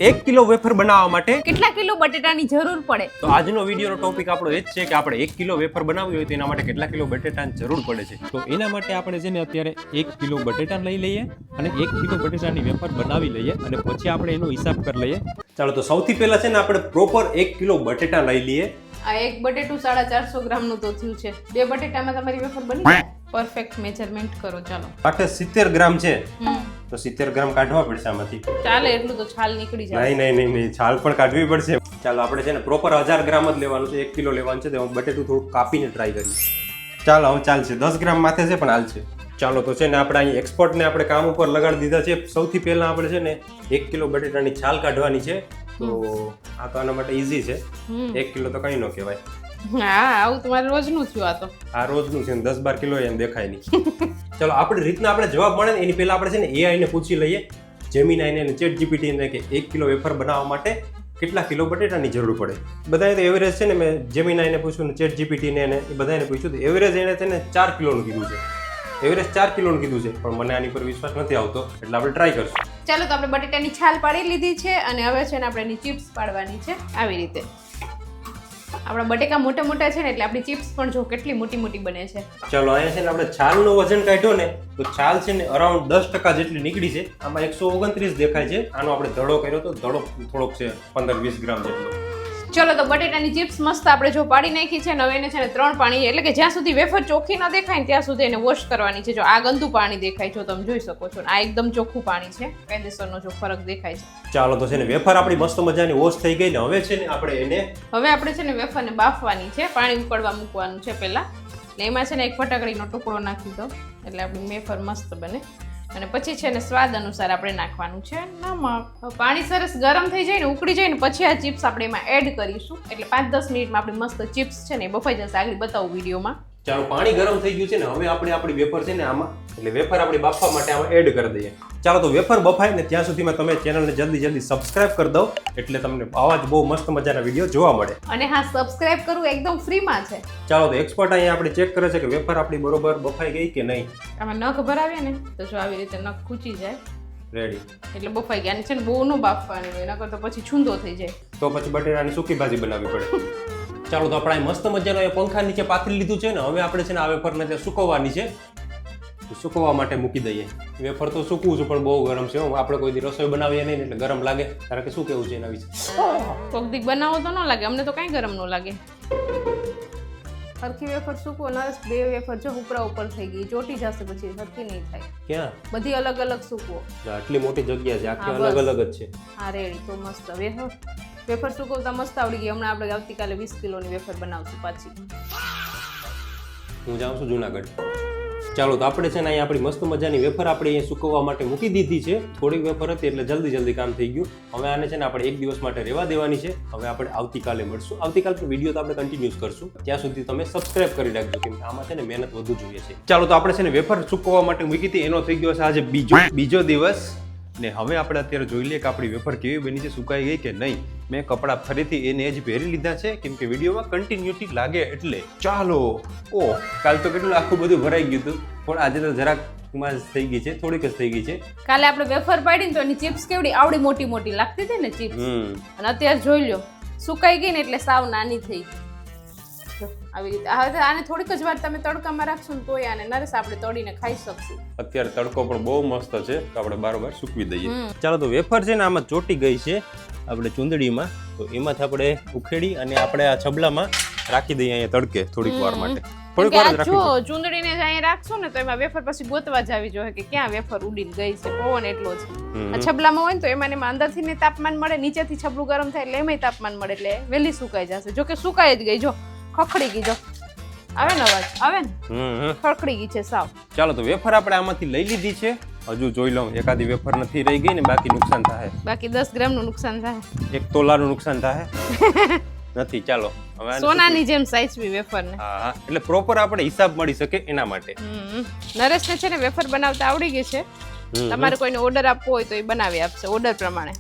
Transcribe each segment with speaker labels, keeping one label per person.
Speaker 1: 1 kilo wafer બનાવવા માટે
Speaker 2: કેટલા કિલો બટેટાની જરૂર પડે?
Speaker 1: તો આજનો વિડીયોનો ટોપિક આપણો એ જ છે કે આપણે 1 કિલો વેફર બનાવવી હોય તો એના માટે કેટલા કિલો બટેટાની જરૂર પડે છે. તો એના માટે આપણે છે ને અત્યારે 1 કિલો બટેટા લઈ લઈએ અને 1 કિલો બટેટાની વેફર બનાવી લઈએ અને પછી આપણે એનો હિસાબ કરી લઈએ. ચાલો તો સૌથી પહેલા છે ને આપણે પ્રોપર 1 કિલો બટેટા લઈ લઈએ.
Speaker 2: આ એક બટેટું 450 ગ્રામનું તો થયું છે. બે બટેટામાં તમારી વેફર બની જાય. પરફેક્ટ મેજરમેન્ટ કરો. ચાલો
Speaker 1: આખે 70 ગ્રામ છે તો 70 ગ્રામ કાઢવા પડશે આમાંથી.
Speaker 2: ચાલે એટલું તો છાલ નીકળી જાય.
Speaker 1: નહીં છાલ પણ કાઢવી પડશે. ચાલો આપણે છે ને પ્રોપર 1000 ગ્રામ જ લેવાનું છે. 1 કિલો લેવાનું છે તો હું બટેટું થોડું કાપીને ટ્રાય કરીએ. ચાલો હવે ચાલશે. 10 ગ્રામ માથે છે પણ હાલશે. ચાલો તો છે ને આપણે અહીં એક્સપર્ટને આપણે કામ ઉપર લગાડી દીધા છે. સૌથી પહેલા આપણે છે ને 1 કિલો બટેટાની છાલ કાઢવાની છે. તો આ તો આના માટે ઈઝી છે. 1 કિલો તો કઈ ન કહેવાય.
Speaker 2: હા આવું તમારે રોજનું થયું.
Speaker 1: આ રોજનું છે 10-12 કિલો એમ દેખાય નહીં. ચલો આપણી રીતના આપણે જવાબ મળે ને એની પહેલા આપણે છે ને AI ને પૂછી લઈએ. જેમિનાઈને અને ચેટ જીપીટી ને કે 1 કિલો વેફર બનાવવા માટે કેટલા કિલો બટેટાની જરૂર પડે. બધાએ તો એવરેજ છે ને મેં જેમિનાઈને પૂછ્યું ને ચેટ જીપીટી ને એ બધાને પૂછ્યું તો એવરેજ એને છે ને 4 કિલોનું કીધું છે. એવરેજ 4 કિલોનું કીધું છે પણ મને આની પર વિશ્વાસ નથી આવતો એટલે આપણે ટ્રાય કરશું.
Speaker 2: ચાલો તો આપણે બટેટાની છાલ પાડી લીધી છે અને હવે છે ને આપણે એની ચિપ્સ પાડવાની છે. આવી રીતે આપણા બટેકા મોટા મોટા છે ને એટલે આપણી ચિપ્સ પણ જો કેટલી મોટી મોટી બને છે.
Speaker 1: ચલો અહીંયા છે ને આપણે છાલનો વજન કાઢ્યો ને તો છાલ છે ને અરાઉન્ડ 10% જેટલી નીકળી છે. આમાં 129 દેખાય છે. આનો આપણે ધડો કર્યો તો ધડો થોડોક છે 15-20 ગ્રામ જેટલો.
Speaker 2: ચલો તો બટેટાની ચિપ્સ મસ્ત આપણે જો પાડી નાખી છે ને હવે એને છે ને 3 પાણી એટલે કે જ્યાં સુધી વેફર ચોખ્ખી ન દેખાય ને ત્યાં સુધી એને વોશ કરવાની છે. જો આ ગંદુ પાણી દેખાય છે તમે જોઈ શકો છો. આ એકદમ ચોખ્ખું પાણી છે. કાયદેસરનો જો ફરક દેખાય છે.
Speaker 1: ચાલો તો છે ને વેફર આપણી મસ્ત મજાની વોશ થઈ ગઈ ને હવે છે ને આપણે
Speaker 2: છે ને વેફરને બાફવાની છે. પાણી ઉકળવા મૂકવાનું છે પહેલા. ને એમાં છે ને એક ફટાકડીનો ટુકડો નાખી દો એટલે આપણી વેફર મસ્ત બને. અને પછી છે ને સ્વાદ અનુસાર આપણે નાખવાનું છે નમક. પાણી સરસ ગરમ થઈ જાય ને ઉકળી જાય ને પછી આ ચિપ્સ આપણે એમાં એડ કરીશું એટલે 5-10 મિનિટમાં આપણી મસ્ત ચિપ્સ છે ને બફાઈ જશે. આગળ બતાવું વિડીયોમાં.
Speaker 1: ચાલો પાણી ગરમ થઈ ગયું છે ને હવે આપણે આપણી વેફર છે ને આમાં એટલે વેફર આપણી બાફવા માટે આમાં એડ કરી દઈએ. ચાલો તો વેફર બફાય ને ત્યાં સુધીમાં તમે ચેનલને જલ્દી સબસ્ક્રાઇબ કરી દો એટલે તમને આવા જ બહુ મસ્ત મજાના વિડીયો જોવા મળે.
Speaker 2: અને હા સબસ્ક્રાઇબ કરવું એકદમ ફ્રીમાં છે.
Speaker 1: ચાલો તો એક્સપર્ટ અહીંયા આપણે ચેક કરે છે કે વેફર આપણી બરોબર બફાઈ ગઈ કે નહીં.
Speaker 2: આમાં નખ ભરાવીએ ને તો જો આવી રીતે નખ ખૂંચી જાય.
Speaker 1: રેડી
Speaker 2: એટલે બફાઈ ગયા. અને છે ને બહુ ન બાફવાની હોય નકર તો પછી છૂંદો થઈ જાય.
Speaker 1: તો પછી બટેટાની સૂકી ભાજી બનાવવી પડે. ચાલો તો આપણે મસ્ત મજાનો એ પંખા નીચે પાથરી લીધું છે ને હવે આપણે છે ને આ વેફરને ત્યાં સુકવવાની છે. સુકવવા માટે મૂકી દઈએ. વેફર તો સૂકવું છું પણ બહુ ગરમ છે. આપણે કોઈ દી રસોઈ બનાવીએ નહીં એટલે ગરમ લાગે. કારણ કે શું કેવું છે એના વિશે?
Speaker 2: કોક દી બનાવો તો ન લાગે. અમને તો કાંઈ ગરમ ન લાગે. સરખી વેફર સૂકવો નરસ. બે વેફર જો ઉપરા ઉપર થઈ ગઈ ચોટી જશે પછી સરખી નહીં થાય.
Speaker 1: ક્યાં
Speaker 2: બધી અલગ અલગ સૂકવો.
Speaker 1: આટલી મોટી જગ્યા છે આખી અલગ અલગ જ છે.
Speaker 2: હા રેડી તો મસ્ત વેફર સૂકવતા મસ્ત આવડી ગઈ. હમણાં આપણે આવતીકાલે 20 કિલોની વેફર બનાવશું પાછી.
Speaker 1: હું જાઉં છું જુનાગઢ. ચાલો તો આપણે છે ને અહીંયા આપણી મસ્ત મજાની વેફર આપણે અહીંયા સુકવવા માટે મૂકી દીધી છે. થોડીક વેફર હતી એટલે જલ્દી કામ થઈ ગયું. હવે આને છે ને આપણે 1 દિવસ માટે રહેવા દેવાની છે. હવે આપણે આવતીકાલે મળશું. આવતીકાલનો વિડીયો તો આપણે કન્ટિન્યુઅસ કરશું. ત્યાં સુધી તમે સબસ્ક્રાઇબ કરી રાખજો કેમ કે આમાં છે ને મહેનત વધુ જોઈએ છે. ચાલો તો આપણે છે ને વેફર સુકવવા માટે મૂકી હતી એનો થઈ ગયો છે આજે બીજો દિવસ. ને હવે આપણે અત્યારે જોઈ લઈએ કે આપણી વેફર કેવી બની છે, સુકાઈ ગઈ કે નહીં. મેં કપડાં ફરીથી એને જ પહેરી લીધા છે કેમ કે વિડીયોમાં કન્ટિન્યુટી લાગે એટલે. ચાલો કાલ તો કેટલું આખું બધું ભરાઈ ગયું હતું પણ આજે તો જરાક થઈ ગઈ છે, થોડીક જ થઈ ગઈ છે.
Speaker 2: કાલે આપણે વેફર પાડી ને તો એની ચિપ્સ કેવડી આવડી મોટી લાગતી હતી ને ચિપ્સ. અને અત્યારે જોઈ લો સુકાઈ ગઈ ને એટલે સાવ નાની થઈ ગઈ. આવી રીતે હવે આને થોડીક જ વાર તમે તડકામાં રાખશો ને તોય આને નરસ આપણે તળીને ખાઈ શકશું.
Speaker 1: અત્યારે તડકો પણ બહુ મસ્ત છે તો આપણે બારોબાર સૂકવી દઈએ. ચાલો તો વેફર છે ને આમાં ચોટી ગઈ છે આપણે ચૂંદડીમાં તો એમાંથી આપણે ઉખેડી અને આપણે આ છબલામાં રાખી દઈએ અહીંયા તડકે થોડીક વાર માટે. થોડીક વાર જ રાખી.
Speaker 2: જો ચૂંદડીને અહીંયા રાખશો ને તો એમાં વેફર પછી ગોતવા જાવી જોઈએ કે ક્યાં વેફર ઉડીને ગઈ છે. પવન એટલો છે. આ છબલામાં હોય ને તો એમાં અંદરથી ને તાપમાન મળે, નીચેથી છબલું ગરમ થાય એટલે એમાંય તાપમાન મળે એટલે વહેલી સુકાઈ જશે. જો કે સુકાઈ જ ગઈ. જો ખખડી ગઈ. જો આવે ને અવાજ આવે ને ખખડી ગઈ છે સાવ. ચાલો
Speaker 1: તો વેફર આપણે આમાંથી લઈ લીધી છે. હજુ જોઈ લઉં એકાદી વેફર નથી રહી ગઈ ને બાકી નુકસાન થાય.
Speaker 2: બાકી 10 ગ્રામનું નુકસાન થાય.
Speaker 1: 1 તોલાનું નુકસાન થાય નથી. ચાલો હવે
Speaker 2: સોનાની જેમ સાઈઝવી વેફર ને.
Speaker 1: હા એટલે પ્રોપર આપણે હિસાબ મળી શકે એના માટે.
Speaker 2: નરેશને છે ને વેફર બનાવતા આવડી ગઈ છે. તમારે કોઈને ઓર્ડર આપવો હોય તો એ બનાવી આપશે ઓર્ડર પ્રમાણે.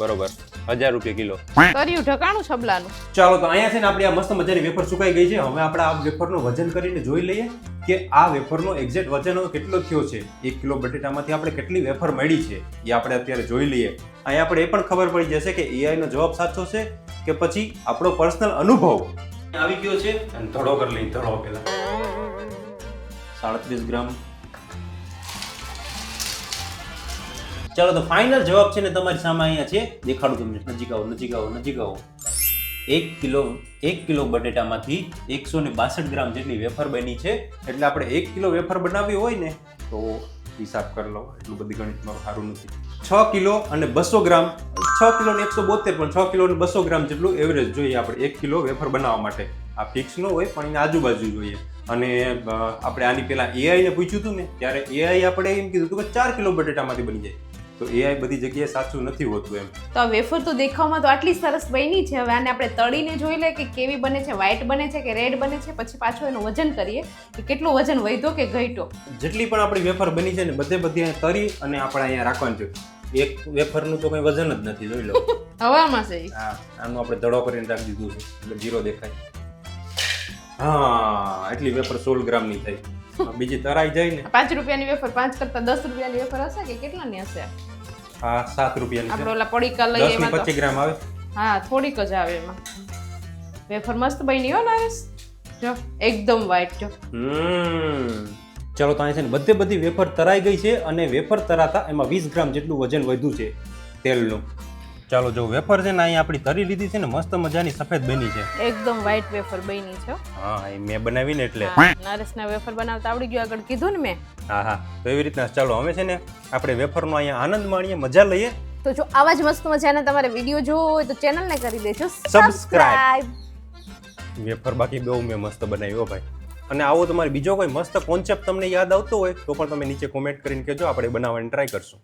Speaker 2: બરોબર. 1000 રૂપિયા કિલો કર્યું ઢકાણું છબલાનું. ચાલો તો અહીંયા છે ને આપણી આ મસ્ત મજાની વેફર સુકાઈ ગઈ છે. હવે આપણે આ વેફરનું વજન કરીને જોઈ લઈએ
Speaker 1: કે આ વેફરનો એક્ઝેક્ટ વજન હવે કેટલો થયો છે. 1 કિલો બટેટામાંથી આપણે કેટલી વેફર મળી છે એ આપણે અત્યારે જોઈ લઈએ. અહીંયા આપણે એ પણ ખબર પડી જશે કે AI નો જવાબ સાચો છે કે પછી આપણો પર્સનલ અનુભવ. આવી ગયો છે અને ધડો કરી લઈ. ધડો પહેલા 37 ગ્રામ. ચાલો તો ફાઇનલ જવાબ છે ને તમારી સામે અહીંયા છે. દેખાડું તમને. નજીક આવો, નજીક આવો, નજીક આવો. 1 કિલો બટેટામાંથી 162 ગ્રામ જેટલી વેફર બની છે. એટલે આપણે 1 કિલો વેફર બનાવવી હોય ને તો હિસાબ કરી લો. એટલું બધી ગણિત મારું સારું નથી. 6 કિલો અને 200 ગ્રામ, 6 કિલો ને 172, પણ 6 કિલો ને 200 ગ્રામ જેટલું એવરેજ જોઈએ આપણે 1 કિલો વેફર બનાવવા માટે. આ ફિક્સ ન હોય પણ એની આજુબાજુ જોઈએ. અને આપણે આની પહેલા AI ને પૂછ્યું હતું ને, ત્યારે AI આપણે એમ કીધું હતું કે 4 કિલો બટેટામાંથી બની જાય. તો AI બધી જગ્યાએ સાચું નથી હોતું એમ.
Speaker 2: તો આ વેફર તો દેખાવમાં તો આટલી સરસ બની છે. હવે આને આપણે તળીને જોઈ લે કે કેવી બને છે, વ્હાઈટ બને છે કે રેડ બને છે. પછી પાછું એનું વજન કરીએ કે કેટલું વજન વધ્યો કે ઘટ્યો.
Speaker 1: જેટલી પણ આપણી વેફર બની છે ને બધી અહીંયા તરી અને આપણે અહીંયા રાખવાનું છે. એક વેફરનું તો કંઈ વજન જ નથી, જોઈ લો.
Speaker 2: હવામાં છે
Speaker 1: હા, આનું આપણે ધડો કરીને રાખી દીધું છે એટલે 0 દેખાય. હા, એટલી વેફર 16 ગ્રામની થઈ. બીજી તરાઈ જાય ને.
Speaker 2: 5 રૂપિયાની વેફર 5 કરતા 10 રૂપિયાની વેફર હશે કે કેટલાની હશે?
Speaker 1: હા, 7 રૂપિયાની
Speaker 2: આપણે
Speaker 1: છે.
Speaker 2: ઓલા પડીકા લઈએ
Speaker 1: 10 ની
Speaker 2: એમાં તો
Speaker 1: 25 ગ્રામ આવે.
Speaker 2: હા, થોડીક જ આવે એમાં. વેફર મસ્ત બની હો નરેશ, જો એકદમ વ્હાઈટ. જો
Speaker 1: ચાલો તો અહીંયા છે ને બધી વેફર તરાઈ ગઈ છે અને વેફર તરાતા એમાં 20 ગ્રામ જેટલું વજન વધ્યું છે તેલનું. ચાલો જો વેફર છે ને અહીંયા આપણી તરી લીધી છે ને, મસ્ત મજાની સફેદ બની છે.
Speaker 2: એકદમ વ્હાઈટ વેફર બની છે.
Speaker 1: હા, એ મેં બનાવીને એટલે
Speaker 2: નરેશને વેફર બનાવતા આવડી ગયું, આગળ કીધું ને મેં.
Speaker 1: હા, તો એવી રીતના ચાલો હવે છે ને આપણે વેફરનો અહીંયા આનંદ માણીએ, મજા લઈએ.
Speaker 2: તો જો આવા જ મસ્ત મજાના તમારે વિડીયો જોવો હોય તો ચેનલને કરી દેજો
Speaker 1: સબસ્ક્રાઇબ. વેફર બાકી બહુ મેં મસ્ત બનાવ્યો ભાઈ. અને આવો તમારે બીજો કોઈ મસ્ત કોન્સેપ્ટ તમને યાદ આવતો હોય તો પણ તમે નીચે કોમેન્ટ કરીને કહેજો, આપણે બનાવવાની ટ્રાય કરશું.